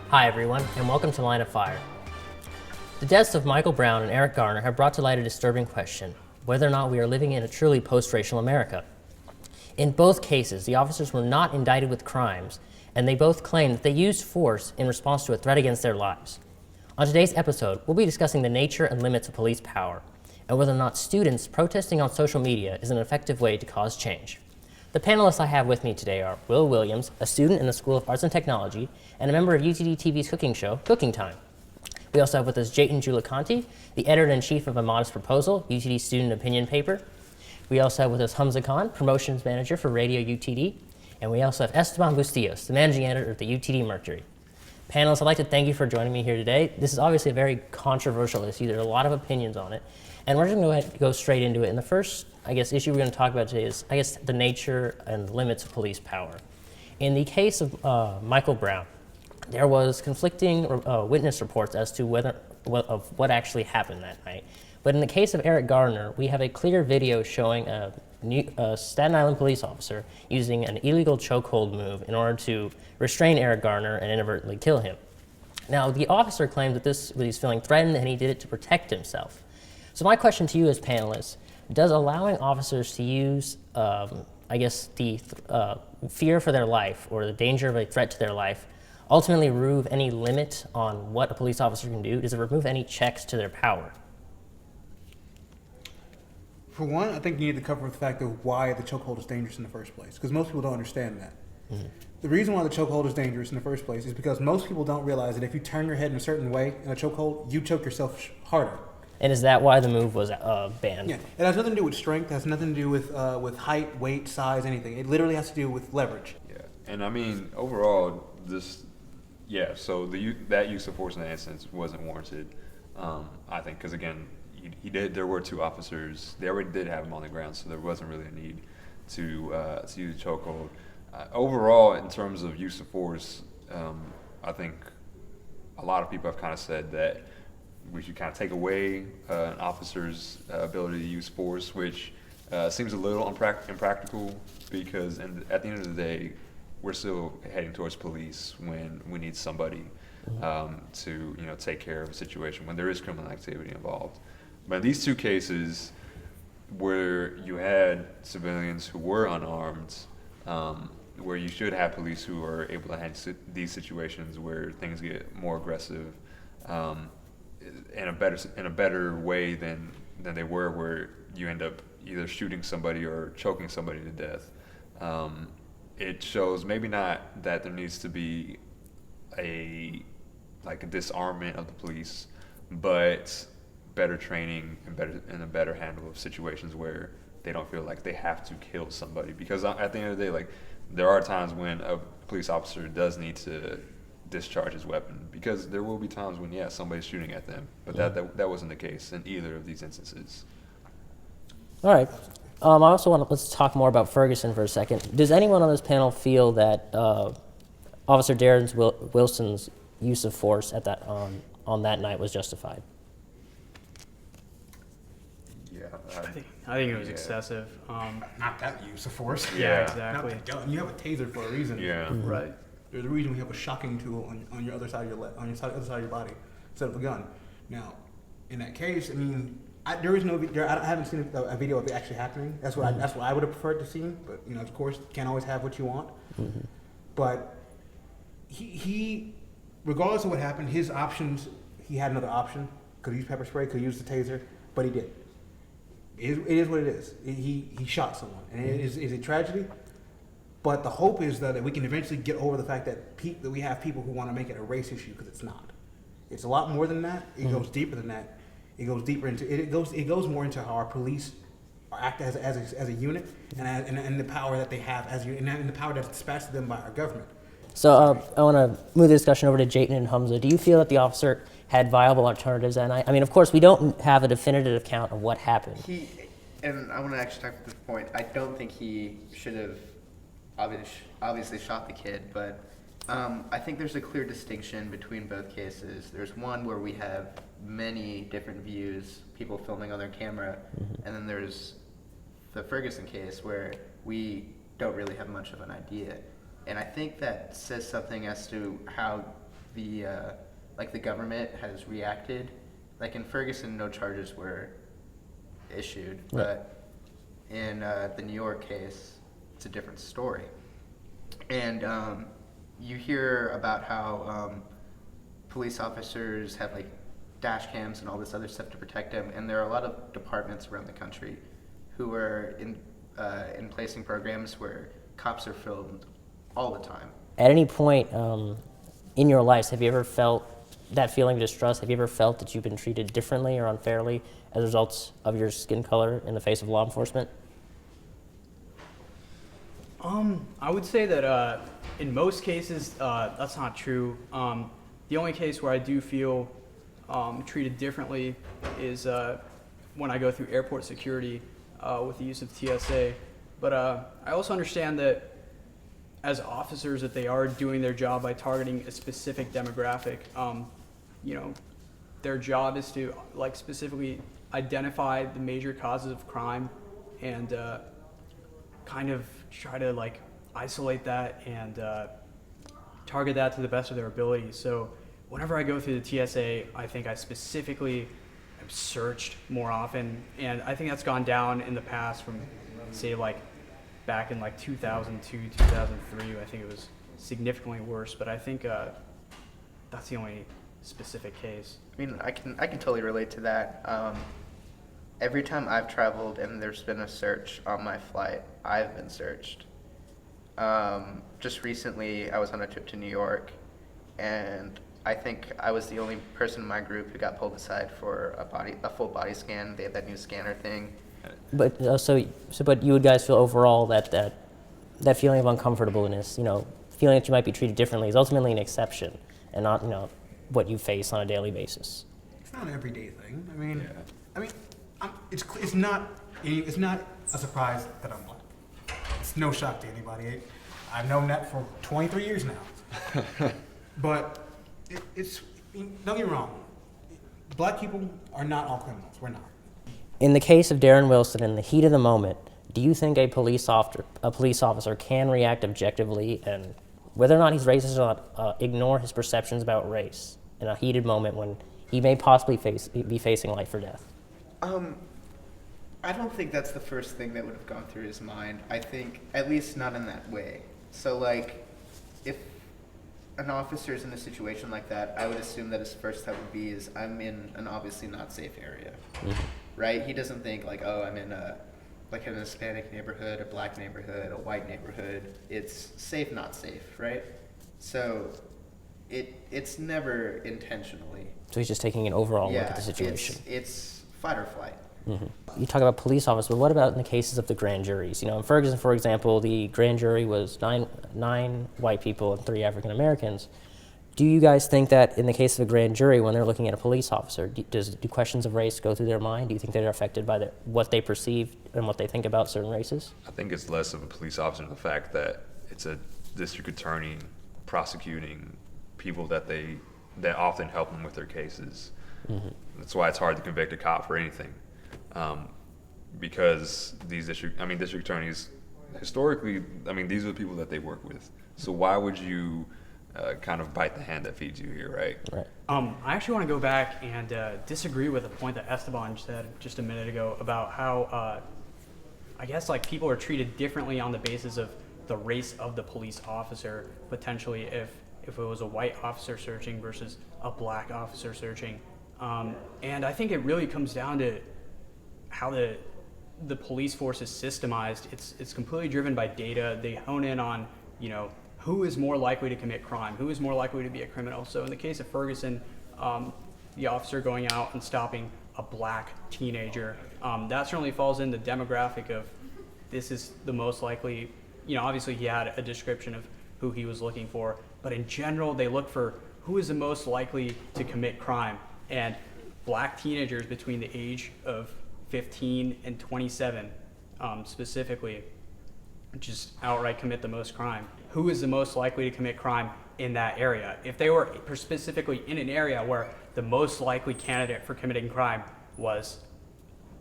Hi everyone, and welcome to Line of Fire. The deaths of Michael Brown and Eric Garner have brought to light a disturbing question, whether or not we are living in a truly post-racial America. In both cases, the officers were not indicted with crimes, and they both claim that they used force in response to a threat against their lives. On today's episode, we'll be discussing the nature and limits of police power, and whether or not students protesting on social media is an effective way to cause change. The panelists I have with me today are Will Williams, a student in the School of Arts and Technology, and a member of UTD TV's cooking show, Cooking Time. We also have with us Jayton Giulicanti, the editor-in-chief of A Modest Proposal, UTD student opinion paper. We also have with us Hamza Khan, promotions manager for Radio UTD. And we also have Esteban Bustillos, the managing editor of the UTD Mercury. Panelists, I'd like to thank you for joining me here today. This is obviously a very controversial issue. There are a lot of opinions on it. And we're just going to go straight into it. And the first, issue we're going to talk about today is, the nature and limits of police power. In the case of Michael Brown, there was conflicting witness reports as to what actually happened that night. But in the case of Eric Garner, we have a clear video showing a Staten Island police officer using an illegal chokehold move in order to restrain Eric Garner and inadvertently kill him. Now, the officer claimed that he's feeling threatened and he did it to protect himself. So my question to you as panelists, does allowing officers to use, the fear for their life or the danger of a threat to their life ultimately remove any limit on what a police officer can do? Does it remove any checks to their power? For one, I think you need to cover the fact of why the chokehold is dangerous in the first place, because most people don't understand that. Mm-hmm. The reason why the chokehold is dangerous in the first place is because most people don't realize that if you turn your head in a certain way in a chokehold, you choke yourself harder. And is that why the move was banned? Yeah, it has nothing to do with strength. It has nothing to do with height, weight, size, anything. It literally has to do with leverage. Yeah, and I mean overall, so that use of force in that instance wasn't warranted. I think because again, there were two officers. They already did have him on the ground, so there wasn't really a need to use a chokehold. Overall, in terms of use of force, I think a lot of people have kind of said that we should kind of take away an officer's ability to use force, which seems a little impractical because at the end of the day, we're still heading towards police when we need somebody to take care of a situation when there is criminal activity involved. But in these two cases where you had civilians who were unarmed, where you should have police who are able to handle these situations where things get more aggressive in a better way than they were, where you end up either shooting somebody or choking somebody to death. It shows maybe not that there needs to be a disarmament of the police, but better training and a better handle of situations where they don't feel like they have to kill somebody. Because at the end of the day, there are times when a police officer does need to discharge his weapon, because there will be times when somebody's shooting at them, but that wasn't the case in either of these instances. All right. I also let's talk more about Ferguson for a second. Does anyone on this panel feel that Officer Darren Wilson's use of force at that on that night was justified? Yeah, I think it was excessive. Not that use of force. Yeah, exactly. Not the gun. You have a taser for a reason. Yeah. Mm-hmm. Right. There's a reason we have a shocking tool on your other side of your other side of your body instead of a gun. Now, in that case, I mean, I haven't seen a video of it actually happening. That's what I would have preferred to see. But of course, can't always have what you want. Mm-hmm. But he, regardless of what happened, his options. He had another option. Could use pepper spray. Could use the taser. But he did. It is what it is. He shot someone, and it is a tragedy. But the hope is that we can eventually get over the fact that we have people who want to make it a race issue, because it's not. It's a lot more than that. It goes deeper than that. It goes deeper into it. It goes more into how our police act as a unit and the power that they have and the power that's dispatched to them by our government. So I want to move the discussion over to Jayton and Hamza. Do you feel that the officer had viable alternatives that night? I mean, of course, we don't have a definitive account of what happened. And I want to actually talk about this point. I don't think he should have obviously shot the kid, but I think there's a clear distinction between both cases. There's one where we have many different views, people filming on their camera, and then there's the Ferguson case where we don't really have much of an idea. And I think that says something as to how the the government has reacted. Like in Ferguson, no charges were issued, but in the New York case, it's a different story. And you hear about how police officers have like dash cams and all this other stuff to protect them, and there are a lot of departments around the country who are in placing programs where cops are filmed all the time. At any point in your lives, have you ever felt that feeling of distrust? Have you ever felt that you've been treated differently or unfairly as a result of your skin color in the face of law enforcement? I would say that in most cases that's not true. The only case where I do feel treated differently is when I go through airport security with the use of TSA. But I also understand that as officers that they are doing their job by targeting a specific demographic. Their job is to specifically identify the major causes of crime and kind of try to isolate that and target that to the best of their ability. So whenever I go through the TSA, I think I specifically am searched more often, and I think that's gone down in the past from, say, back in 2002, 2003. I think it was significantly worse, but I think that's the only specific case. I mean, I can totally relate to that. Every time I've traveled and there's been a search on my flight, I've been searched. Just recently, I was on a trip to New York, and I think I was the only person in my group who got pulled aside for a full body scan. They have that new scanner thing. But but you would guys feel overall that feeling of uncomfortableness, feeling that you might be treated differently, is ultimately an exception and not what you face on a daily basis. It's not an everyday thing. It's not a surprise that I'm black. It's no shock to anybody. I've known that for 23 years now. But don't get me wrong. Black people are not all criminals. We're not. In the case of Darren Wilson, in the heat of the moment, do you think a police officer can react objectively, and whether or not he's racist or not, ignore his perceptions about race in a heated moment when he may possibly be facing life or death? I don't think that's the first thing that would have gone through his mind. I think, at least not in that way. So, if an officer is in a situation like that, I would assume that his first step would be is, I'm in an obviously not safe area, right? He doesn't think I'm in a Hispanic neighborhood, a black neighborhood, a white neighborhood. It's safe, not safe, right? So, it's never intentionally. So he's just taking an overall look at the situation. It's fight or flight. You talk about police officers, but what about in the cases of the grand juries? In Ferguson, for example, the grand jury was nine white people and 3 African Americans. Do you guys think that in the case of a grand jury, when they're looking at a police officer, do questions of race go through their mind? Do you think they're affected by what they perceive and what they think about certain races? I think it's less of a police officer than the fact that it's a district attorney prosecuting people that often help them with their cases. That's why it's hard to convict a cop for anything. Because these district attorneys, historically, these are the people that they work with. So why would you kind of bite the hand that feeds you here, right? Right. I actually want to go back and disagree with a point that Esteban said just a minute ago about how I guess people are treated differently on the basis of the race of the police officer, potentially if it was a white officer searching versus a black officer searching. And I think it really comes down to how the police force is systemized. It's completely driven by data. They hone in on, who is more likely to commit crime, who is more likely to be a criminal. So in the case of Ferguson, the officer going out and stopping a black teenager, that certainly falls in the demographic of this is the most likely, obviously he had a description of who he was looking for, but in general, they look for who is the most likely to commit crime. And black teenagers between the age of 15 and 27 specifically just outright commit the most crime. who is the most likely to commit crime in that area. If they were specifically in an area where the most likely candidate for committing crime was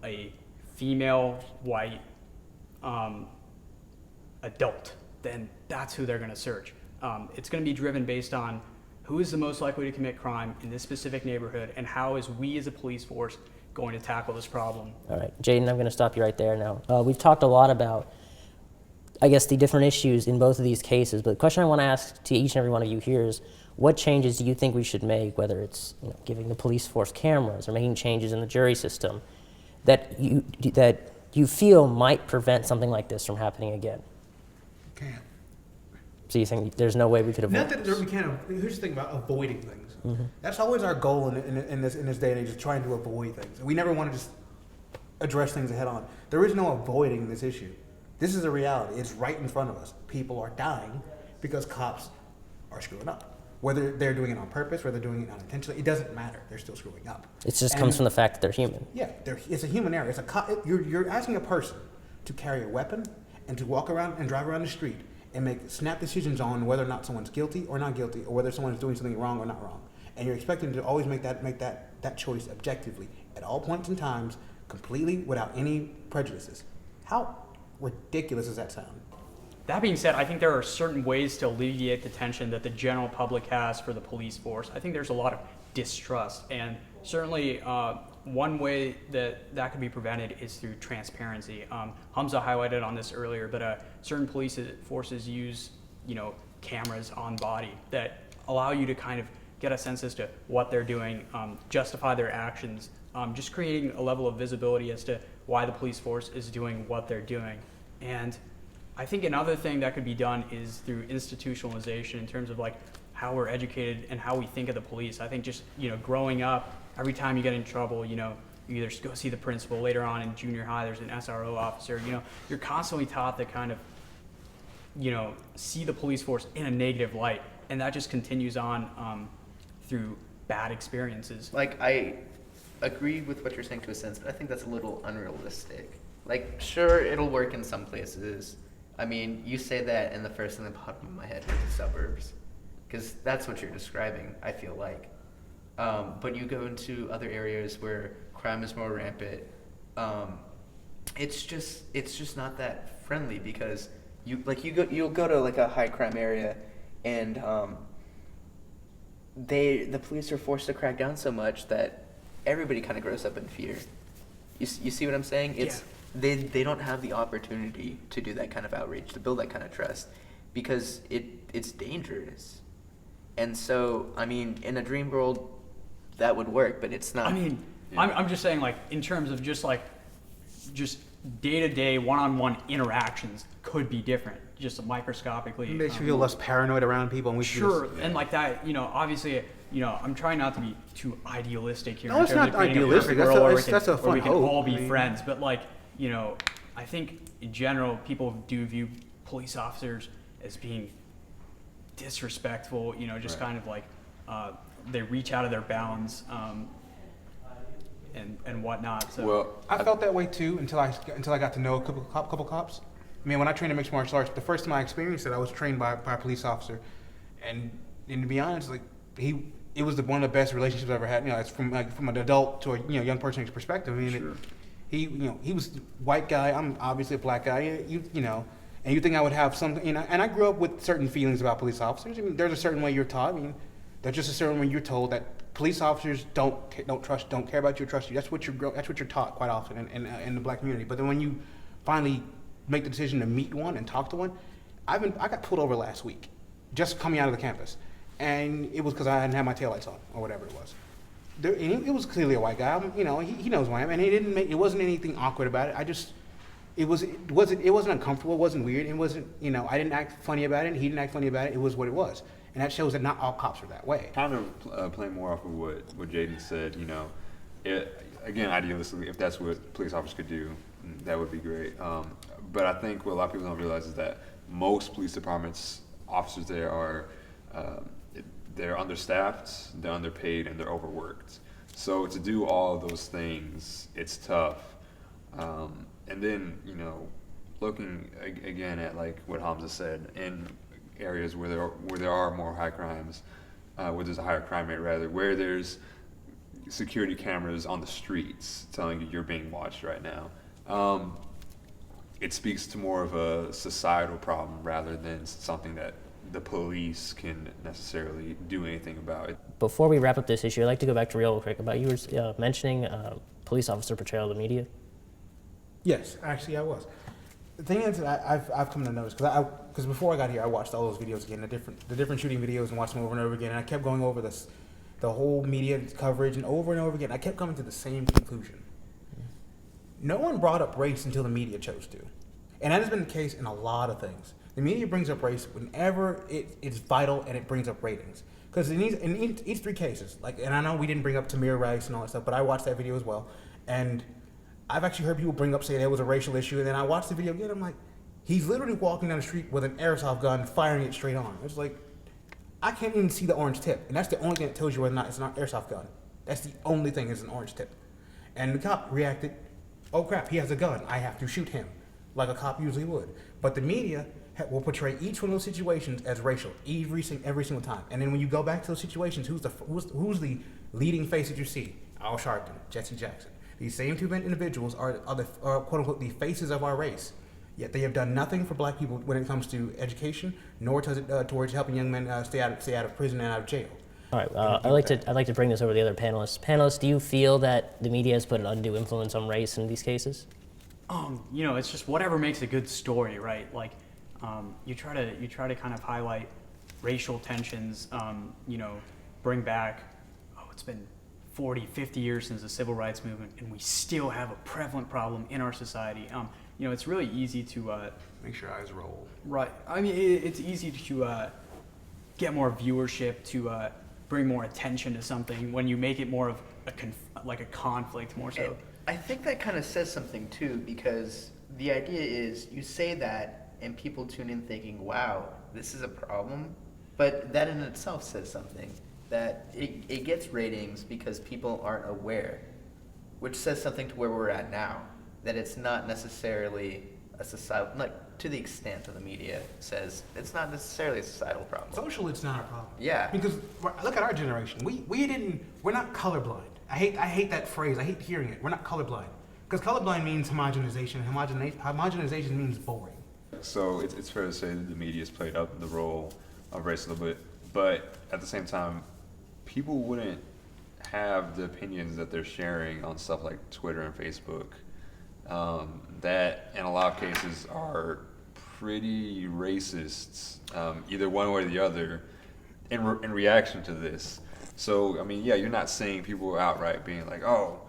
a female white adult, then that's who they're going to search. It's going to be driven based on who is the most likely to commit crime in this specific neighborhood, and how is we as a police force going to tackle this problem. All right, Jaden, I'm going to stop you right there now. We've talked a lot about, I guess, the different issues in both of these cases, but the question I want to ask to each and every one of you here is, what changes do you think we should make, whether it's giving the police force cameras or making changes in the jury system, that you feel might prevent something like this from happening again? Can't. So you think there's no way we could avoid Not that this? we can't. Here's the thing about avoiding things. Mm-hmm. That's always our goal in this day and age, is trying to avoid things. We never want to just address things head on. There is no avoiding this issue. This is a reality. It's right in front of us. People are dying because cops are screwing up. Whether they're doing it on purpose, whether they're doing it unintentionally, it doesn't matter. They're still screwing up. It just comes from the fact that they're human. Yeah, it's a human error. You're asking a person to carry a weapon and to walk around and drive around the street and make snap decisions on whether or not someone's guilty or not guilty, or whether someone's doing something wrong or not wrong. And you're expecting to always make that choice objectively at all points in times, completely without any prejudices. How ridiculous does that sound? That being said, I think there are certain ways to alleviate the tension that the general public has for the police force. I think there's a lot of distrust, and certainly one way that could be prevented is through transparency. Hamza highlighted on this earlier, but certain police forces use, cameras on body that allow you to kind of get a sense as to what they're doing, justify their actions, just creating a level of visibility as to why the police force is doing what they're doing. And I think another thing that could be done is through institutionalization in terms of like how we're educated and how we think of the police. I think just, growing up, every time you get in trouble, you either go see the principal. Later on in junior high, there's an SRO officer. You're constantly taught to kind of, see the police force in a negative light. And that just continues on through bad experiences. Like, I agree with what you're saying to a sense, but I think that's a little unrealistic. Like, sure, it'll work in some places. I mean, you say that, and the first thing that popped in my head was the suburbs, because that's what you're describing, I feel like. But you go into other areas where crime is more rampant. It's just not that friendly, because you'll go to like a high crime area, and the police are forced to crack down so much that everybody kind of grows up in fear. You see what I'm saying? It's they don't have the opportunity to do that kind of outreach, to build that kind of trust, because it's dangerous. And so, I mean, in a dream world, that would work, but it's not. I mean, yeah. I'm just saying, like, in terms of just day-to-day, one-on-one interactions could be different, just microscopically. It makes you feel less paranoid around people. And sure, and like that, obviously, I'm trying not to be too idealistic here. No, it's not idealistic. That's a fun where we can hope. all be friends. But like, I think in general, people do view police officers as being disrespectful. Just right. kind of like they reach out of their bounds and whatnot. So Well, I felt that way too until I got to know a couple cops. I mean, when I trained in mixed martial arts, the first time I experienced it, I was trained by a police officer, and to be honest, like it was one of the best relationships I've ever had. It's from an adult to a young person's perspective. I mean, sure. he was a white guy. I'm obviously a black guy. And you think I would have something. And I grew up with certain feelings about police officers. I mean, there's a certain way you're taught. I mean, there's just a certain way you're told that police officers don't care about you or trust you. That's what you're taught quite often in the black community. But then when you finally make the decision to meet one and talk to one, I got pulled over last week, just coming out of the campus, and it was because I hadn't had my taillights on or whatever it was. It was clearly a white guy. He knows who I am, and it wasn't anything awkward about it. It wasn't uncomfortable. It wasn't weird. It wasn't, I didn't act funny about it, and he didn't act funny about it. It was what it was. And that shows that not all cops are that way. Kind of playing more off of what Jaden said, again, idealistically, if that's what police officers could do, that would be great. But I think what a lot of people don't realize is that most police departments, officers there are, they're understaffed, they're underpaid, and they're overworked. So to do all of those things, it's tough. And then, looking again at like what Hamza said, and areas where there are more high crimes, where there's a higher crime rate rather, where there's security cameras on the streets telling you you're being watched right now. It speaks to more of a societal problem rather than something that the police can necessarily do anything about. Before we wrap up this issue, I'd like to go back to real quick about you were mentioning police officer portrayal of the media. Yes, actually, I was. The thing is, that I've come to notice because before I got here, I watched all those videos again, the different shooting videos, and watched them over and over again. And I kept going over the whole media coverage, and over again, I kept coming to the same conclusion. No one brought up race until the media chose to, and that has been the case in a lot of things. The media brings up race whenever it's vital and it brings up ratings. Because in each three cases, and I know we didn't bring up Tamir Rice and all that stuff, but I watched that video as well, and I've actually heard people bring up saying it was a racial issue, and then I watched the video again. I'm like, he's literally walking down the street with an airsoft gun, firing it straight on. It's like, I can't even see the orange tip, and that's the only thing that tells you whether or not it's not an airsoft gun. That's the only thing is an orange tip. And the cop reacted, oh crap, he has a gun, I have to shoot him, like a cop usually would. But the media will portray each one of those situations as racial every single time. And then when you go back to those situations, who's the leading face that you see? Al Sharpton, Jesse Jackson. These same two individuals are quote unquote the faces of our race. Yet they have done nothing for black people when it comes to education, nor does it towards helping young men stay out of prison and out of jail. All right, I'd like to bring this over to the other panelists. Panelists, do you feel that the media has put an undue influence on race in these cases? It's just whatever makes a good story, right? Like, you try to kind of highlight racial tensions. Bring back, it's been 40, 50 years since the civil rights movement, and we still have a prevalent problem in our society. It's really easy to Make sure eyes roll. right. I mean, it's easy to get more viewership, to bring more attention to something when you make it more of a conflict more so. I think that kind of says something too, because the idea is you say that and people tune in thinking, wow, this is a problem. But that in itself says something, that it gets ratings because people aren't aware, which says something to where we're at now, that it's not necessarily a societal, like to the extent of the media says, it's not necessarily a societal problem. Social, it's not a problem. Yeah. Because look at our generation. We're not colorblind. I hate that phrase. I hate hearing it. We're not colorblind. Because colorblind means homogenization. Homogenization means boring. So it's fair to say that the media's played up the role of race a little bit, but at the same time, people wouldn't have the opinions that they're sharing on stuff like Twitter and Facebook, that in a lot of cases are pretty racist, either one way or the other, in reaction to this. So, I mean, yeah, you're not seeing people outright being like, oh,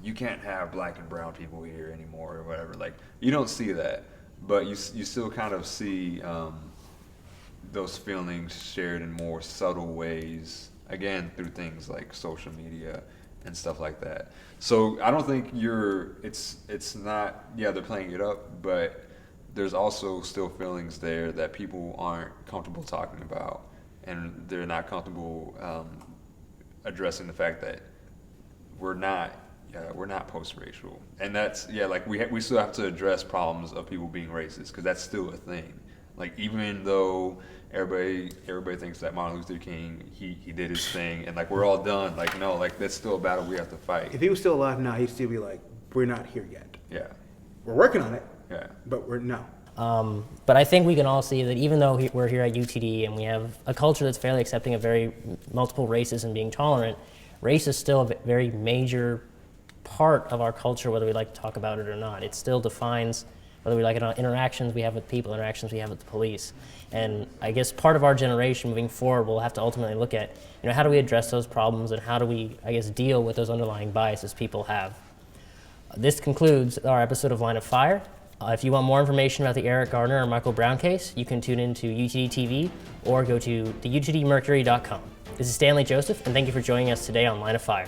you can't have black and brown people here anymore or whatever. Like, you don't see that. But you still kind of see those feelings shared in more subtle ways, again, through things like social media and stuff like that. So I don't think it's not, yeah, they're playing it up, but there's also still feelings there that people aren't comfortable talking about, and they're not comfortable addressing the fact that we're not post-racial, and that's like we still have to address problems of people being racist, because that's still a thing. Like, even though everybody thinks that Martin Luther King he did his thing and like we're all done, like no, like that's still a battle we have to fight. If he was still alive now, he'd still be like, we're not here yet. Yeah, We're working on it. yeah. But we're no. But I think we can all see that even though we're here at UTD and we have a culture that's fairly accepting of very multiple races and being tolerant, race is still a very major part of our culture, whether we like to talk about it or not. It still defines whether we like it on interactions we have with people, interactions we have with the police. And I guess part of our generation moving forward will have to ultimately look at, how do we address those problems and how do we, deal with those underlying biases people have. This concludes our episode of Line of Fire. If you want more information about the Eric Garner or Michael Brown case, you can tune into UTD TV or go to theutdmercury.com. This is Stanley Joseph, and thank you for joining us today on Line of Fire.